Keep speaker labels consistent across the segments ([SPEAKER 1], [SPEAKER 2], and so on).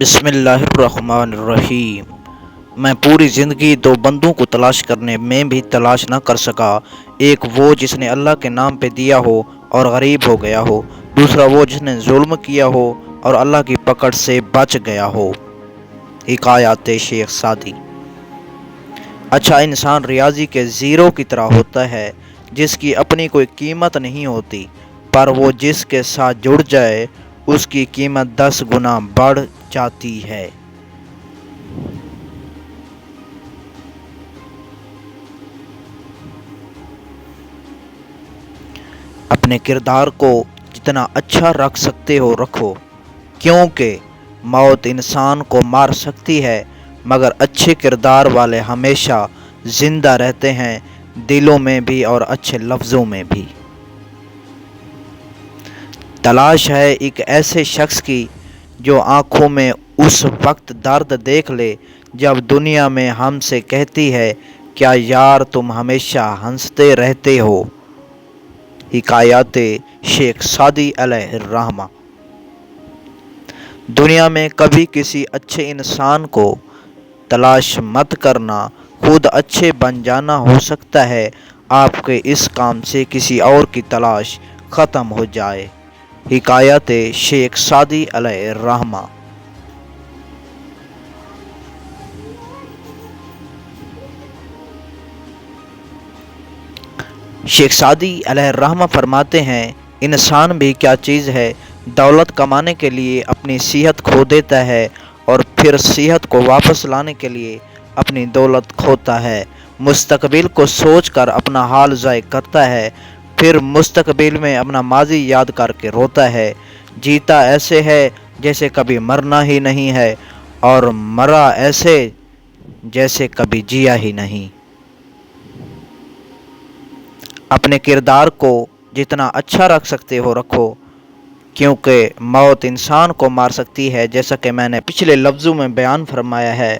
[SPEAKER 1] بسم اللہ الرحمن الرحیم۔ میں پوری زندگی دو بندوں کو تلاش کرنے میں بھی تلاش نہ کر سکا، ایک وہ جس نے اللہ کے نام پہ دیا ہو اور غریب ہو گیا ہو، دوسرا وہ جس نے ظلم کیا ہو اور اللہ کی پکڑ سے بچ گیا ہو۔ حکایات شیخ سعدی۔ اچھا انسان ریاضی کے زیرو کی طرح ہوتا ہے جس کی اپنی کوئی قیمت نہیں ہوتی، پر وہ جس کے ساتھ جڑ جائے اس کی قیمت 10 گنا بڑھ جاتی ہے۔ اپنے کردار کو جتنا اچھا رکھ سکتے ہو رکھو، کیونکہ موت انسان کو مار سکتی ہے مگر اچھے کردار والے ہمیشہ زندہ رہتے ہیں، دلوں میں بھی اور اچھے لفظوں میں بھی۔ تلاش ہے ایک ایسے شخص کی جو آنکھوں میں اس وقت درد دیکھ لے جب دنیا میں ہم سے کہتی ہے کیا یار تم ہمیشہ ہنستے رہتے ہو۔ حکایات شیخ سعدی علیہ الرحمہ۔ دنیا میں کبھی کسی اچھے انسان کو تلاش مت کرنا، خود اچھے بن جانا، ہو سکتا ہے آپ کے اس کام سے کسی اور کی تلاش ختم ہو جائے۔ حکایات شیخ سعدی علیہ الرحمہ۔ شیخ سعدی علیہ الرحمہ فرماتے ہیں، انسان بھی کیا چیز ہے، دولت کمانے کے لیے اپنی صحت کھو دیتا ہے اور پھر صحت کو واپس لانے کے لیے اپنی دولت کھوتا ہے، مستقبل کو سوچ کر اپنا حال ضائع کرتا ہے، پھر مستقبل میں اپنا ماضی یاد کر کے روتا ہے۔ جیتا ایسے ہے جیسے کبھی مرنا ہی نہیں ہے اور مرا ایسے جیسے کبھی جیا ہی نہیں۔ اپنے کردار کو جتنا اچھا رکھ سکتے ہو رکھو، کیونکہ موت انسان کو مار سکتی ہے، جیسا کہ میں نے پچھلے لفظوں میں بیان فرمایا ہے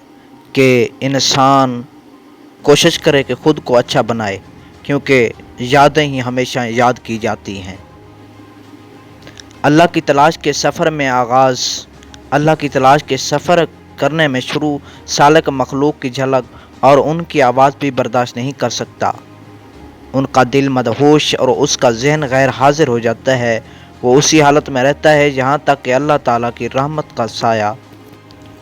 [SPEAKER 1] کہ انسان کوشش کرے کہ خود کو اچھا بنائے، کیونکہ یادیں ہی ہمیشہ یاد کی جاتی ہیں۔ اللہ کی تلاش کے سفر میں آغاز، اللہ کی تلاش کے سفر کرنے میں شروع سالک مخلوق کی جھلک اور ان کی آواز بھی برداشت نہیں کر سکتا۔ ان کا دل مدہوش اور اس کا ذہن غیر حاضر ہو جاتا ہے، وہ اسی حالت میں رہتا ہے یہاں تک کہ اللہ تعالیٰ کی رحمت کا سایہ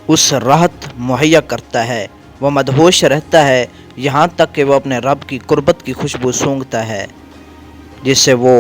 [SPEAKER 1] اس راحت مہیا کرتا ہے۔ وہ مدہوش رہتا ہے یہاں تک کہ وہ اپنے رب کی قربت کی خوشبو سونگھتا ہے، جس سے وہ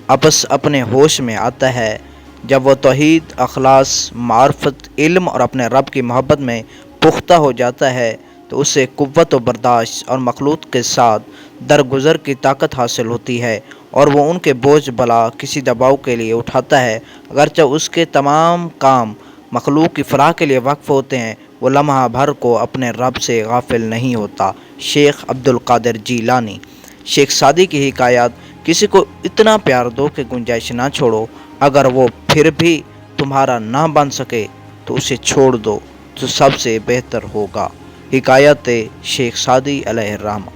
[SPEAKER 1] واپس اپنے ہوش میں آتا ہے۔ جب وہ توحید، اخلاص، معرفت، علم اور اپنے رب کی محبت میں پختہ ہو جاتا ہے تو اسے قوت و برداشت اور مخلوق کے ساتھ درگزر کی طاقت حاصل ہوتی ہے اور وہ ان کے بوجھ بلا کسی دباؤ کے لیے اٹھاتا ہے، اگرچہ اس کے تمام کام مخلوق کی فلاح کے لیے وقف ہوتے ہیں، وہ لمحہ بھر کو اپنے رب سے غافل نہیں ہوتا۔ شیخ عبد القادر جیلانی۔ شیخ سعدی کی حکایات: کسی کو اتنا پیار دو کہ گنجائش نہ چھوڑو، اگر وہ پھر بھی تمہارا نہ بن سکے تو اسے چھوڑ دو تو سب سے بہتر ہوگا۔ حکایات شیخ سعدی علیہ الرحمہ۔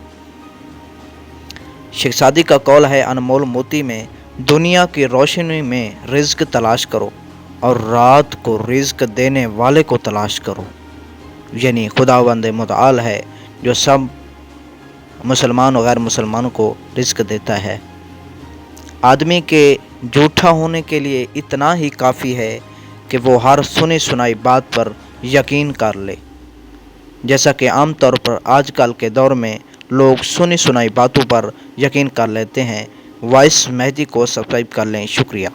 [SPEAKER 1] شیخ سعدی کا قول ہے، انمول موتی میں دنیا کی روشنی میں رزق تلاش کرو اور رات کو رزق دینے والے کو تلاش کرو، یعنی خداوند متعال ہے جو سب مسلمان و غیر مسلمانوں کو رزق دیتا ہے۔ آدمی کے جھوٹا ہونے کے لیے اتنا ہی کافی ہے کہ وہ ہر سنی سنائی بات پر یقین کر لے، جیسا کہ عام طور پر آج کل کے دور میں لوگ سنی سنائی باتوں پر یقین کر لیتے ہیں۔ وائس مہدی کو سبسکرائب کر لیں۔ شکریہ۔